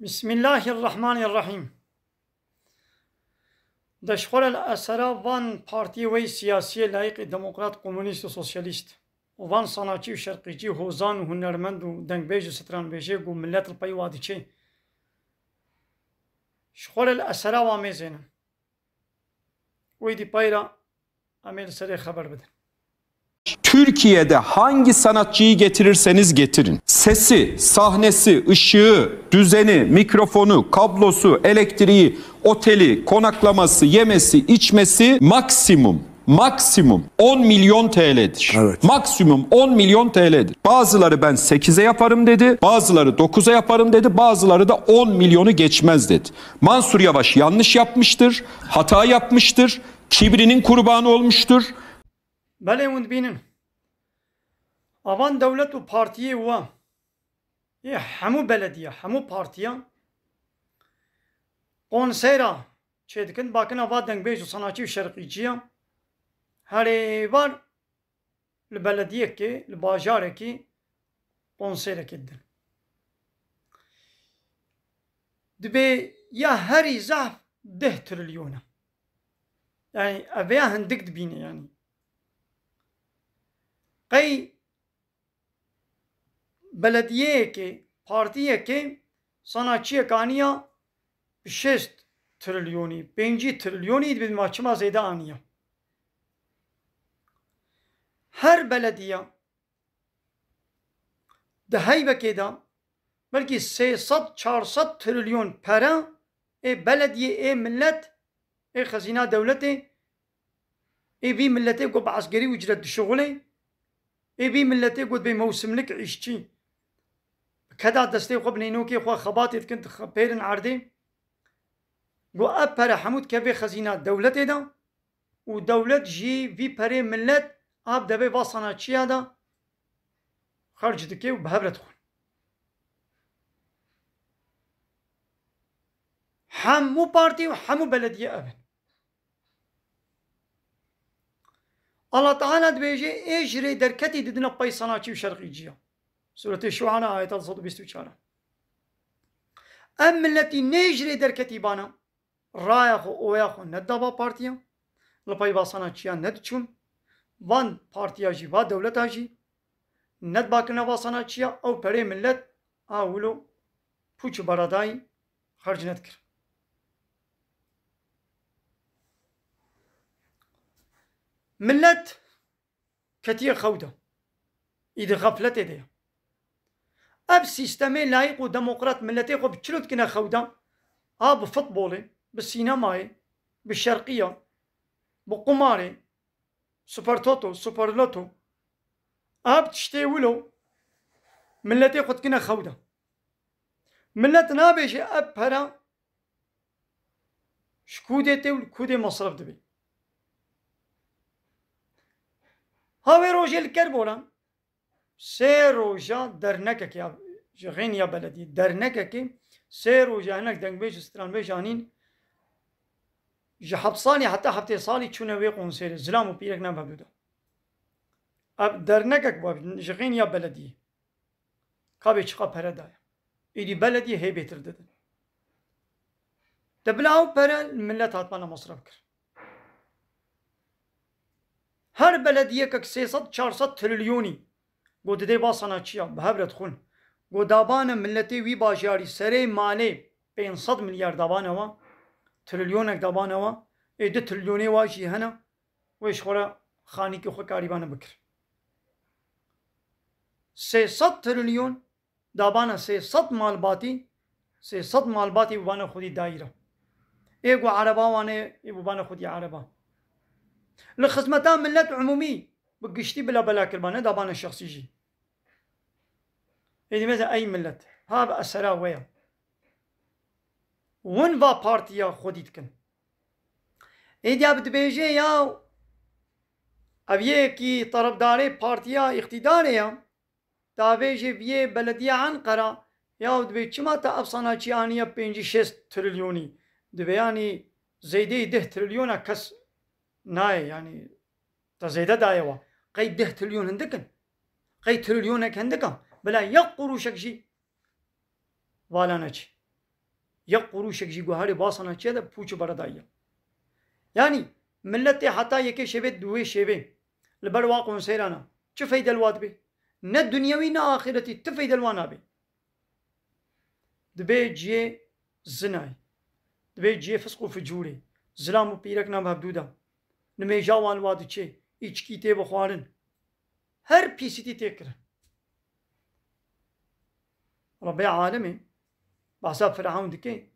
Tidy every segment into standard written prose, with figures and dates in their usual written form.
بسم الله الرحمن الرحیم. دشخور الاسرا وان پارتی وی سیاسی لایق دموکرات کمونیست و سوسیالیست وان صناعی و شرقیچی هوزان و هنرمند و دنگبیج و سترانبیجی و ملت الپی وادیچی شخور الاسرا و آمیزینم ویدی پایرا امیل سری خبر بدن. Türkiye'de hangi sanatçıyı getirirseniz getirin. Sesi, sahnesi, ışığı, düzeni, mikrofonu, kablosu, elektriği, oteli, konaklaması, yemesi, içmesi maksimum 10 milyon TL'dir. Evet. Maksimum 10 milyon TL'dir. Bazıları ben 8'e yaparım dedi, bazıları 9'a yaparım dedi, bazıları da 10 milyonu geçmez dedi. Mansur Yavaş yanlış yapmıştır, hata yapmıştır, kibrinin kurbanı olmuştur. بله وند بینن آوان دولت و پارتیه و یه همو بلدیه همو پارتیه قونسیرا چه دکن باکن آوا دنگبیج و صناعی و شرقیچیه هری وار لبلدیه که لباجاره که قونسیرا کدن دبی یا هری زعف 10 تریلیونه yani اویا هندک دبینه yani قی بلدیه که پارتیه که صناعی کانیا 6 تریلیونی 5 تریلیونی به ماچما زیده آنیا هر بلدیه دهی بکیدا بلکه 300-400 تریلیون پرا بلدیه ملت خزینه دولته بی ملته کو بعسکری وجرت شغله بی ملته قد بی موسم لك عيشتي كذا دستي خو بنينوكي خو خباطي كنت بيرن عردي قو أبرا حمود كفي خزينة دولتي دا ودولت جي في بري ملت أب دبي باصنا تشيا دا خرج دكي وبهبرت خون حمو بارتي وحمو بلدية أبن الله تعالى دبيجي اجري دركتي ددنا باي صناعي وشرقيجيه سورة الشعراء آية 124 أم التي نجري دركتي بانا رايخو اوياخو ندابا بارتيا لباي با صناعي ندچون وان بارتيا جي وا دولتا جي ند باكنا با صناعي او بري ملت اولو پوچ براداي خرج ندكر ملت كتير خوده إذا غفلت ده أب سيستمي لايق وديمقراط ملتي خو بتشلوت كنا خوده بفوتبولي بالسينماي بالشرقية بقماري سوبر توتو سوبر لوتو تشتي ولو ملتي خود كنا خوده ملت نابيش هرا شكودتي والكودي مصرف دبي هاوی روژه الکر بولن سه روژه درنکه که جغین یا بلدی درنکه که سه روژه هنک دنگ بیش استران بیش آنین جه سالی حتی هفته سالی چونه وی قنصیر زلام و پیرک نبوده اب درنکه که باب جغین یا بلدی کابی چقا پره دایا ایدی بلدی هی بهتر دادن دبلاو پره ملت هاتمانا مصرف کرد هر بلدیه که 300-400 تریلیونی گو دده با صناعیه به هبرت خون گو دابان ملتی وی باجاری سری مالی 500 میلیارد دابانه و تریلیونک دابانه و 2 تریلیونی واجی هنه ویش خورا خانی که خود کاریبانه بکر 300 تریلیون دابانه 300 مالباتی ببانه خودی دایره گو عربا وانه ببانه خودی عربا لخدمتان ملت عمومي بقشتي بلا كربانه دابان الشخصي جي يعني مثلا اي ملت ها بأسرا ويا ون va partiya خوديتكن ايدي ابد بيجي يا ابيه كي طرفداري بارتيا اقتداريا تابيجي بيه بلدية عنقرة يا دبي چما تا افسانا چيانيا 5-6 تريليوني دبي يعني زيدي 10 تريليون كس ناي يعني تزيد دايوا قي 10 تريليون هندكن قي تريليونك هندكن بلا يقروشك شي ولا نجي یک قروشك جي گوهاري باصنا چه ده پوچ بردايا يعني ملتي حتى يكي شبه دوي شبه لبر واقع سيرانا چه فايدة الواد بي نه دنيوي نه آخرتي تفايدة الوانا بي دبي جي زناي دبي جي فسقو فجوري زلام و پیرک نام هبدودا نمی جوان وادو چه ایچکی تی بخوارن هر پیسیتی تکرن ربي عالمي بحساب فرعون دكي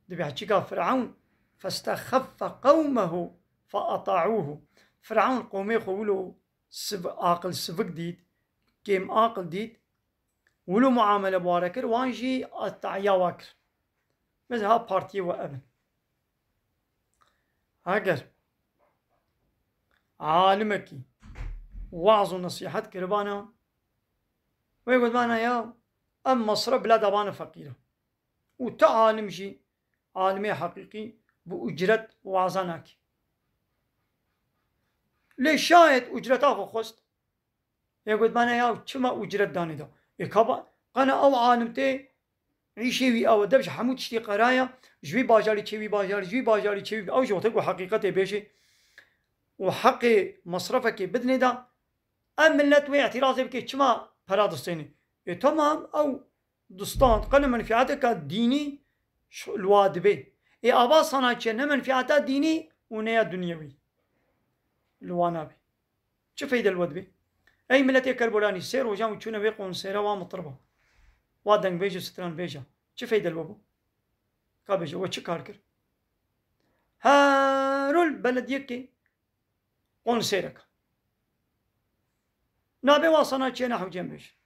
دبي حكيكا فرعون فاستخف قومه فأطاعوه فرعون قومي خولو عاقل سفك ديد كيم عاقل ديد ولو معاملة بواركر وانجي التعيا واكر مثل ها بارتي وابن اگر عالمكي وعظ ونصيحة كربانا ويقول بانا يا ام مصر بلاد ابانا فقيرة وتعالم شي عالمي حقيقي بأجرة وعظاناك ليش شاهد أجرتها خست يقول بانا يا شما أجرت داني دا إكابا قنا أو عالمتي عيشي أو دبش حمود شتي قرايا جوي باجاري تشوي باجاري جوي باجاري تشوي أو جو تقول حقيقته بيشي وحق مصرفك بدني دا أم ملت واعتراضي بك شما برادستيني تمام أو دستان قنا منفعتك ديني الوادبي أبا صناعتي نه منفعتها ديني ونيا دنيوي الوانابي شو فايدة الودبي أي ملتي كربولاني سير وجام وشونا بيقون سيرا ومطربة وادنگ بيجا ستران بيجا شو فايدة الوبو كابيجا وشو كاركر هارول بلد يكي قون سيرك نابي واصناعتي نحو جنبيش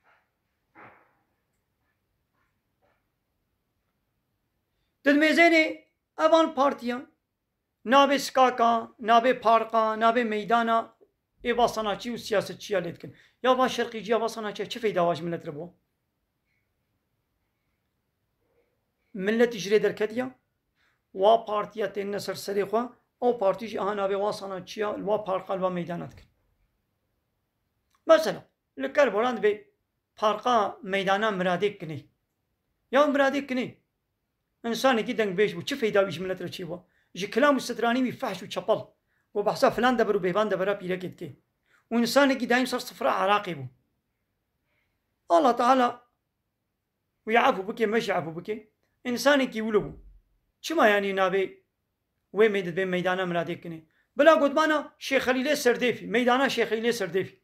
تدميزيني أبان بارتيان نابي سكاكا نابي بارقا نابي ميدانا إيبا صناعتي والسياسة تشيا ليتكن يا با شرقي جي با صناعتي چه فايدة واش ملت ربو ملت جري دركتيا وا بارتيا تين سرسري خوا او بارتي جي نابي وا صناعتي الوا بارقا الوا ميدانات مثلا الكربولان بي بارقا ميدانا مرادك كني يا مرادك كني انسان كي دنگ بيش بو چه فايدة ويش ملت رچي بو جي كلام استدراني بفحش وشبل وبحساب فلان دبر وبيبان دبرا بيركت كي وإنسان كي دايم صار صفراء عراقي بو الله تعالى ويعفو بكي مش يعفو بكي إنسان كي ولبو شما يعني نابي وين ميدت بين ميدانا مراديكني بلا قدمانا شيخ خليل سرديفي ميدانا شيخ خليل سرديفي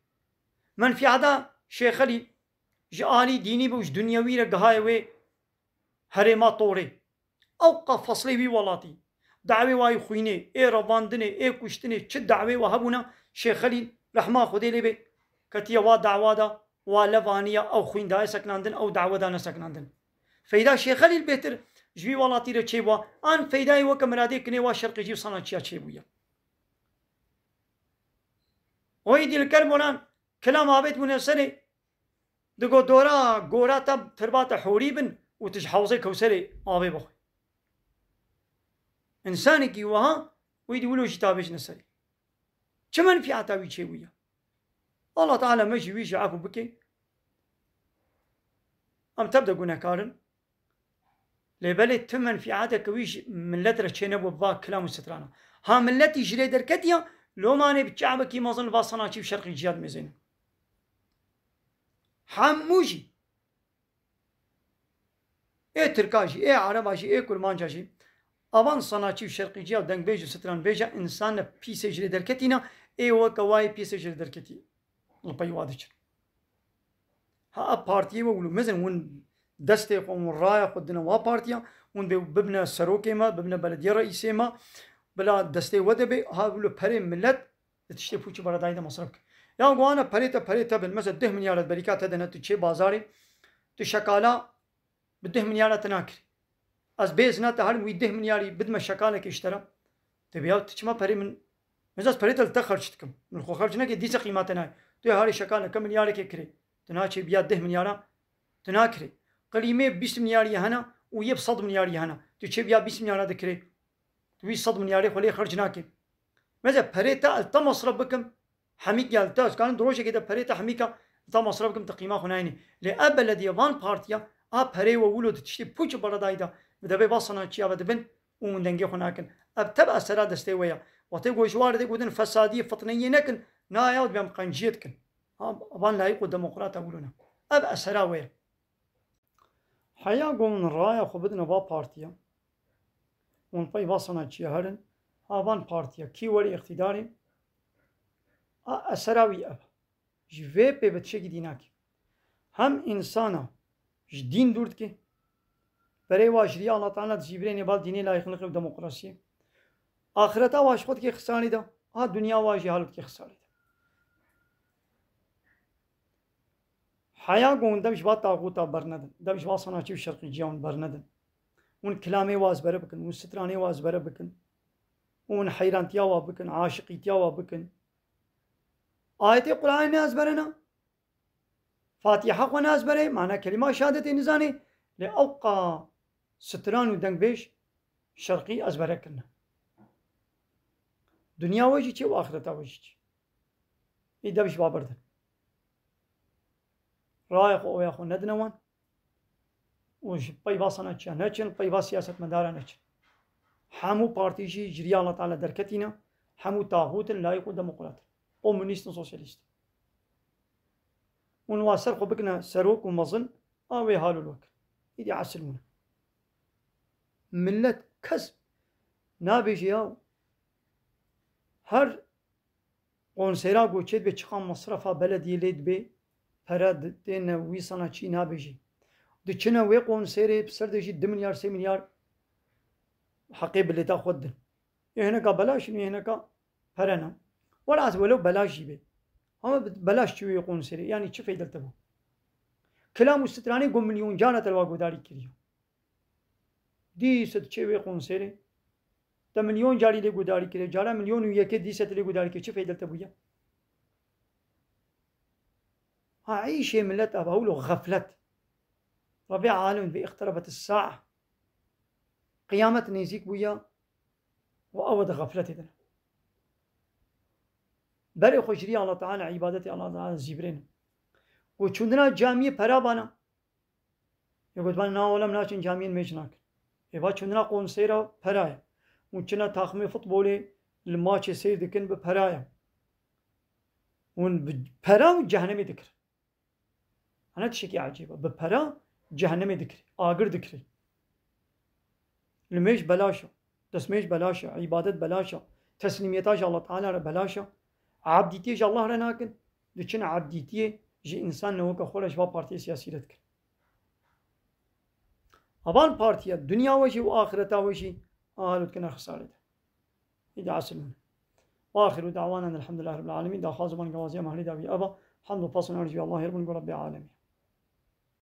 من في عدا شيخ خليل جالي ديني بوش دنيوي رقهاي وي هرما طوري أوقف فصلي بي ولاتي دعوي واي خويني اي رباندني اي كشتني چه دعوي وهبونا شيخ خليل رحمه خدي لي بي كتيا وا دعوا دا ولفانيا او خوين داي سكناندن او دعوه دا سكناندن فاذا شيخ خليل بيتر جوي ولاتي رچيبوا ان فايداي وكمرادي كني وا شرقي جي صناچيا چيبويا ويدي الكربولان كلام عبيد منسري دغو دورا غورا تب تربات حوريبن وتجحوزي كوسري ابي بخ إنساني كي وها ويدي ولو جتابش نسري كمان في عتاوي شيء الله تعالى مجي ويجي عفو بكي أم تبدأ قلنا كارن لبلد تمن في عتاك ويجي من لتر تشينب وباك كلام سترانا ها من لتي جري دركتيا لو ماني بتشعبك كي مازن باصنا شي بشرق الجهاد مزين حموجي إيه تركاجي إيه عرباجي إيه كرمانجاجي أوان صناعتي وشرقيجي ودنگ بيجو ستران بيجا إنسان بيسي جري دركتينا إيه وكواي بيسي جري دركتي البي وادج ها بارتي وولو مزن ون دستي قوم رايا قدنا وا بارتيا ون ببنا سروكي ما ببنا بلدية رئيسي ما بلا دستي ودبي ها ولو بري ملت تشتي فوچي برا دايدا مصرفك يا قوانا بريتا بالمثل 10 مليار بريكات هذا تشي بازاري تشكالا ب10 مليار تناكر از بيزنا تهرم ويده من ياري بدما شكالك اشترى تبياو تشما بري من مزاز بري تلتخرجتكم من خو خرجنا كي ديس قيمتنا تو هاري شكالك كم مليار كري تناچي بيا 10 مليار تناكري قليمه 20 مليار هنا ويب 100 مليار هنا تشي بيا 20 مليار دكري تو 100 مليار خلي خرجناك مزا بريتا التمصرف بكم حميك يالتاس كان دروشه كده بريتا حميكا التمصرف بكم تقييمه هنايني لابل اليابان بارتيا پره و ولو تشتی پوچ بردایدا بدبی باسنا چیا بدبن ومن دنگی خناکن اب تبع سرا دستی ویا وقتی گوشوار دی گودن فسادی فطنیه نکن نایود بیم قنجیت کن ابان لايق ديمقراط اقولنا اب اسرا وير حيا قوم رايا خبدنا با بارتيا ون باي واسنا تشهرن هابان بارتيا كي وري اقتداري اسراوي اب جوي بي بتشي ديناك هم انسانا جدين دورت كي بري واجري الله تعالى جبرين بال ديني لايق لك ديمقراطيه اخرتا واش خود كي خساني دا ها دنيا واجي حالت كي خساني حيا قوم دمش با طاغوتا برندن دمش با صناعتي الشرقي جيون برندن ون كلامي واز بربكن ون ستراني واز بربكن ون حيرانتيا وابكن عاشقيتيا وابكن آية القرآن ناس برنا فاتحة وناس بري معنى كلمة شهادة نزاني لأوقع ستران ودنگ بيش شرقي أزبركنا دنيا وجهي وآخرتا وجهي إذا بش بابردن رايق او ياخو ندنوان وش باي باسنا تشا نچن باي باس سياسة مدارا نچن حمو بارتيجي جريا الله تعالى دركتينا حمو طاغوت لا يكون ديمقراط كومونيست سوسياليست ونواسر خو بكنا سروك ومظن اوي حالو الوقت يدي عسلونا ملت كذب نابيجياو هر قونسيرا گوچيد بچخان مصرفا بلدي ليد بي فراد دين وي صناعتي نابجي دچنا وي قون سيري بسر دجي 2 مليار 3 مليار حقيب اللي تاخذ هنا كا بلاش هنا كا فرنا ولا ولو بلاش يبي هم بلاش شو يقون سيري يعني شو فايدة تبو كلام مستراني قوم مليون جانا تلواقو داري كريو دي ست شو يقون سيري تا مليون جاري لي قداري كريو جارا مليون وياك دي ست لي قداري كريو شو فايدة تبو يا عيشة ملت أباولو غفلت ربيع عالم باقتربت الساعة قيامة نيزيك بويا وأود غفلتنا بري خشري الله تعالى عبادتي الله تعالى زيبرين وچوندنا جامية پرابانا يقول بان ناولم ناشن جامية ميجناك إبا چوندنا قون سيرا پرايا وچنا تاخمي فوتبولي الماتش سير دكن بپرايا ون پرا جهنمي ذكر أنا تشكي عجيبة بپرا جهنمي ذكري آگر ذكري الميش بلاشا تسميش بلاشا عبادت بلاشا تسليميتاش الله تعالى بلاشا عبديتيش الله رناكن دچن عبديتيه جي إنسان نوكا خورش با بارتي سياسي لتكر أبان بارتيا دنيا وشي وآخرتا وشي آهلوت كنا خسارته إذا عسلون وآخر دعوانا الحمد لله رب العالمين دا خازمان قوازيا مهلي داوي أبا حمد وفاصل نرجو الله رب العالمين